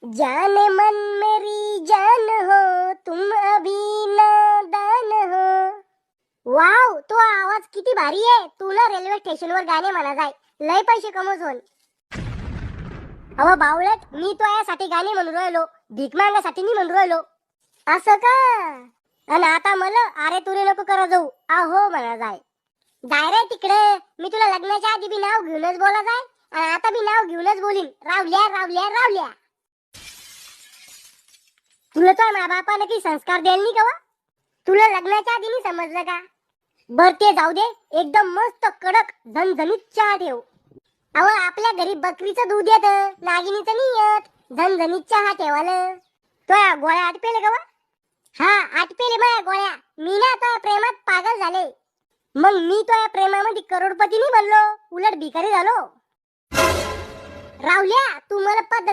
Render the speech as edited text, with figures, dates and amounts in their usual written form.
जान मन मेरी जान हो, तुम अभी नादान हो. वाव, तो आवाज किती भारी आहे. तू ना रेल्वे स्टेशनवर गाणे म्हणा जाय, लय पैसे कमवून. अहो बावळट, मी तो यासाठी गाणे म्हणून राहिलो, भीक मागण्यासाठी नाही म्हणून राहिलो. असं का? आणि आता मला अरे तुरे नको करा जाऊ, आहो म्हणा जाय. जाय रे तिकडे. मी तुला लग्नाच्या आधी बी नाव घेऊनच बोला जाय, आणि आता बी नाव घेऊनच बोलीन. रावल्या रावल्या रावल्या. तुला तर माझ्या बापाने काही संस्कार द्यायला नाही का वा? तुला लग्नाच्या आधी नाही समजलं का? बर ते जाऊ दे, एकदम मस्त कडक झणझणीत चहा ठेव. अहो आपल्या घरी बकरीचं दूध येतं, नागिनीचं नाही येत. झणझणीत चहा ठेवाल. तो गोळ्या आटपेले का वा? हा, आटपेले माझ्या गोळ्या. मी ना तो प्रेमात पागल झाले. मग मी तो प्रेमामध्ये करोडपती नाही बनलो, उलट भिकारी झालो. रावल्या, तू मला पद्धत